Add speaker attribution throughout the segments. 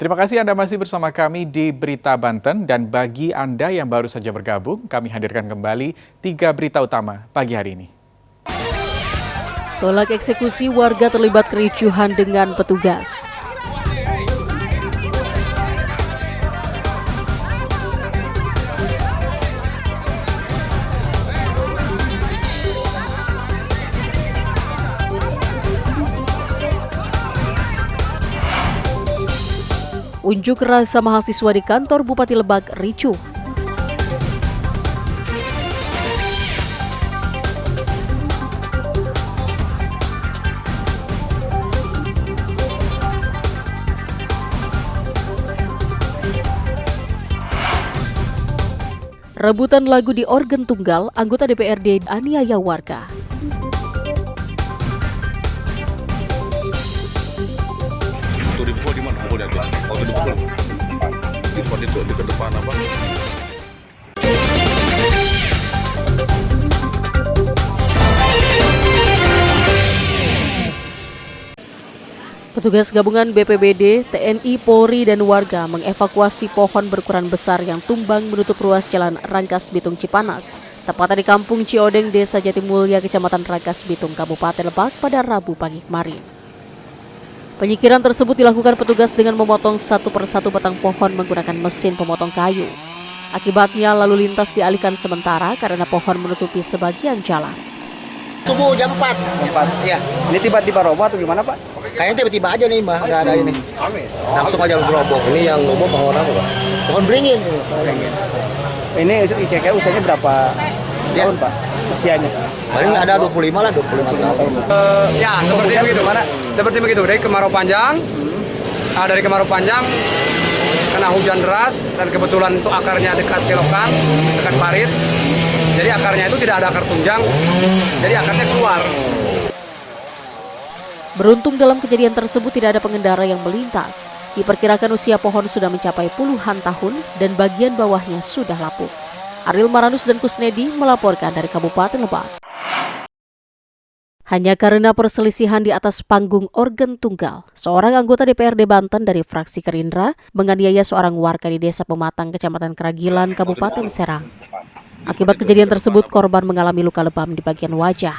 Speaker 1: Terima kasih Anda masih bersama kami di Berita Banten, dan bagi Anda yang baru saja bergabung, kami hadirkan kembali 3 berita utama pagi hari ini.
Speaker 2: Tolak eksekusi, warga terlibat kericuhan dengan petugas. Unjuk rasa mahasiswa di kantor Bupati Lebak ricuh. Rebutan lagu di organ tunggal, anggota DPRD aniaya warga.
Speaker 3: Di mana? Aku lihat lah. Di depan itu, di depan apa?
Speaker 2: Petugas gabungan BPBD, TNI, Polri, dan warga mengevakuasi pohon berukuran besar yang tumbang menutup ruas jalan Rangkas Bitung Cipanas, tepatnya di Kampung Ciodeng, Desa Jatimulya, Kecamatan Rangkas Bitung, Kabupaten Lebak pada Rabu pagi kemarin. Penyingkiran tersebut dilakukan petugas dengan memotong satu persatu batang pohon menggunakan mesin pemotong kayu. Akibatnya lalu lintas dialihkan sementara karena pohon menutupi sebagian jalan.
Speaker 4: Subuh jam 4. Ya.
Speaker 5: Ini tiba-tiba roboh atau gimana, Pak?
Speaker 4: Kayaknya tiba-tiba aja nih, Mbak, nggak ada ini. Langsung aja gerobok.
Speaker 3: Ini yang roboh pohon apa, Pak?
Speaker 4: Pohon beringin.
Speaker 5: Ini kira-kira usianya berapa tahun, Pak? Usianya?
Speaker 4: Paling ada 25 lah, 25 tahun.
Speaker 6: Ya, seperti begitu. Seperti begitu. Dari kemarau panjang, dari kemarau panjang kena hujan deras dan kebetulan itu akarnya dekat selokan, dekat parit. Jadi akarnya itu tidak ada akar tunjang, jadi akarnya keluar.
Speaker 2: Beruntung dalam kejadian tersebut tidak ada pengendara yang melintas. Diperkirakan usia pohon sudah mencapai puluhan tahun dan bagian bawahnya sudah lapuk. Ariel Maranus dan Kusnedi melaporkan dari Kabupaten Lebak. Hanya karena perselisihan di atas panggung organ tunggal, seorang anggota DPRD Banten dari fraksi Gerindra menganiaya seorang warga di Desa Pematang, Kecamatan Keragilan, Kabupaten Serang. Akibat kejadian tersebut, korban mengalami luka lebam di bagian wajah.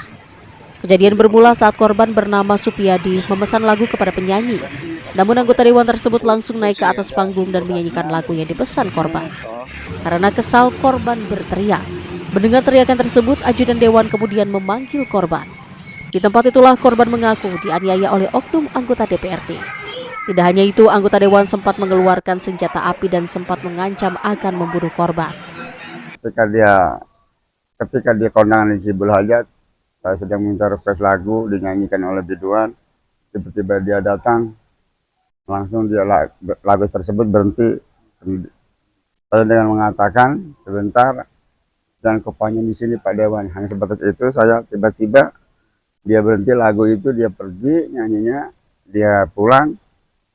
Speaker 2: Kejadian bermula saat korban bernama Supiadi memesan lagu kepada penyanyi. Namun anggota dewan tersebut langsung naik ke atas panggung dan menyanyikan lagu yang dipesan korban. Karena kesal, korban berteriak. Mendengar teriakan tersebut, ajudan dewan kemudian memanggil korban. Di tempat itulah korban mengaku dianiaya oleh oknum anggota DPRD. Tidak hanya itu, anggota dewan sempat mengeluarkan senjata api dan sempat mengancam akan membunuh korban.
Speaker 7: Ketika dia kondangan di Cibul Hajat, saya sedang minta request lagu dinyanyikan oleh biduan. Tiba-tiba dia datang, langsung dia lagu tersebut berhenti. Saya dengan mengatakan sebentar, dan kopanya di sini Pak Dewan. Hanya sebatas itu, saya tiba-tiba dia berhenti lagu itu, dia pergi nyanyinya, dia pulang.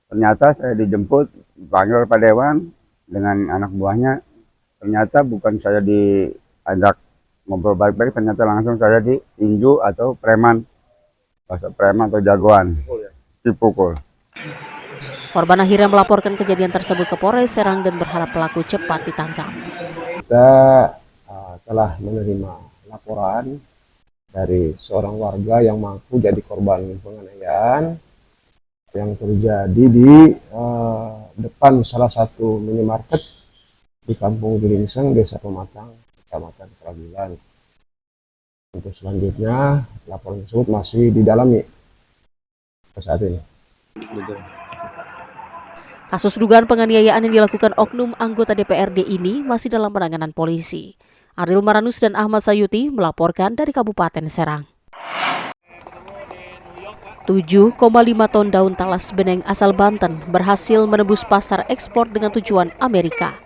Speaker 7: Ternyata saya dijemput, dipanggil Pak Dewan dengan anak buahnya. Ternyata bukan saya diajak ngobrol baik-baik, ternyata langsung saya ditinju atau preman, bahasa preman atau jagoan, dipukul.
Speaker 2: Korban akhirnya melaporkan kejadian tersebut ke Polres Serang dan berharap pelaku cepat ditangkap.
Speaker 8: Kita telah menerima laporan dari seorang warga yang mengaku jadi korban penganiayaan yang terjadi di depan salah satu minimarket di Kampung Gilingseng, Desa Pematang, Kecamatan Keragilan. Untuk selanjutnya, laporan tersebut masih didalami saat ini.
Speaker 2: Kasus dugaan penganiayaan yang dilakukan oknum anggota DPRD ini masih dalam penanganan polisi. Ariel Maranus dan Ahmad Sayuti melaporkan dari Kabupaten Serang. 7,5 ton daun talas beneng asal Banten berhasil menembus pasar ekspor dengan tujuan Amerika.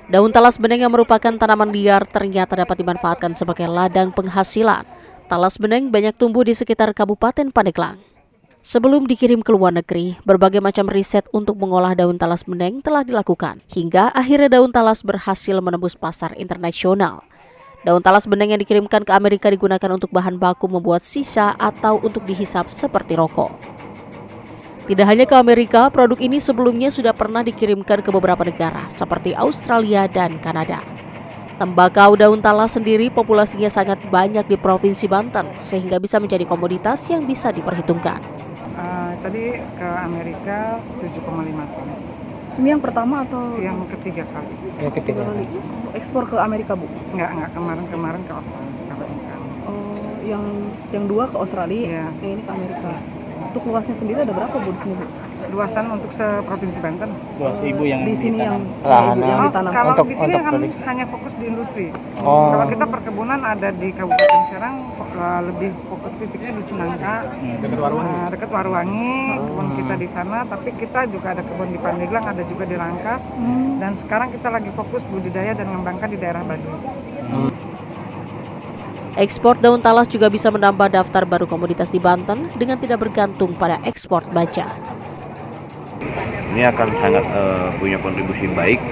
Speaker 2: Daun talas beneng yang merupakan tanaman liar ternyata dapat dimanfaatkan sebagai ladang penghasilan. Talas beneng banyak tumbuh di sekitar Kabupaten Pandeglang. Sebelum dikirim ke luar negeri, berbagai macam riset untuk mengolah daun talas beneng telah dilakukan, hingga akhirnya daun talas berhasil menembus pasar internasional. Daun talas beneng yang dikirimkan ke Amerika digunakan untuk bahan baku membuat sisa atau untuk dihisap seperti rokok. Tidak hanya ke Amerika, produk ini sebelumnya sudah pernah dikirimkan ke beberapa negara seperti Australia dan Kanada. Tembakau daun talas sendiri populasinya sangat banyak di Provinsi Banten, sehingga bisa menjadi komoditas yang bisa diperhitungkan.
Speaker 9: Tadi ke Amerika 7,5 ton.
Speaker 10: Ini yang pertama atau
Speaker 9: Yang ketiga kali.
Speaker 5: Yang ketiga.
Speaker 10: ekspor ke Amerika, Bu?
Speaker 9: Enggak kemarin ke Australia. Kalau ikan.
Speaker 10: Oh, yang dua ke Australia,
Speaker 9: Iya.
Speaker 10: yang ini ke Amerika. Untuk luasnya sendiri ada berapa, Bu, di sini, Bu?
Speaker 9: Luasan untuk seprovinsi Banten.
Speaker 5: Luas ibu yang
Speaker 10: di sini
Speaker 5: ditanam.
Speaker 10: yang
Speaker 9: Oh,
Speaker 10: ditanam.
Speaker 9: kalau
Speaker 5: Untuk-
Speaker 9: di sini
Speaker 5: untuk
Speaker 9: kan
Speaker 5: produk.
Speaker 9: hanya fokus di industri.
Speaker 5: Oh.
Speaker 9: Kalau kita perkebunan ada di Kabupaten Serang, lebih fokus titiknya di Cinangka, dekat Waruwangi, kebun kita di sana. Tapi kita juga ada kebun di Pandeglang, ada juga di Rangkas. Dan sekarang kita lagi fokus budidaya dan mengembangkan di daerah Baduy.
Speaker 2: Ekspor daun talas juga bisa menambah daftar baru komoditas di Banten dengan tidak bergantung pada ekspor baja.
Speaker 11: Ini akan sangat punya kontribusi baik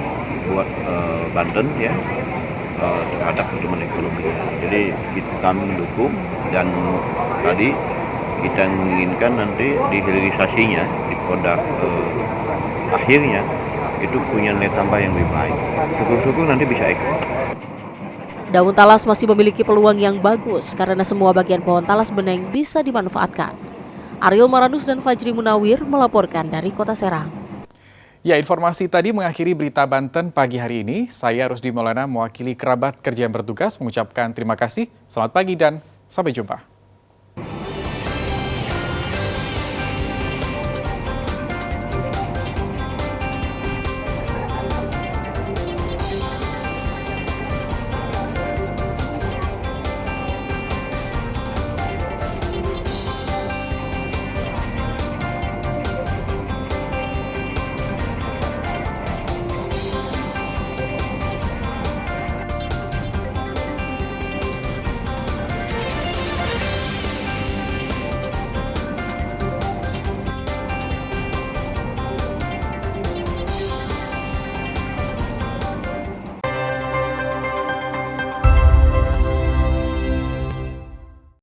Speaker 11: buat Banten ya terhadap pertumbuhan ekonomi. Jadi kami mendukung dan tadi kita menginginkan nanti di hilirisasinya di produk akhirnya itu punya nilai tambah yang lebih baik. Syukur-syukur nanti bisa ekspor.
Speaker 2: Daun talas masih memiliki peluang yang bagus karena semua bagian pohon talas beneng bisa dimanfaatkan. Ariel Maranus dan Fajri Munawir melaporkan dari Kota Serang.
Speaker 1: Ya, informasi tadi mengakhiri berita Banten pagi hari ini. Saya Rusdi Maulana mewakili kerabat kerja yang bertugas mengucapkan terima kasih, selamat pagi dan sampai jumpa.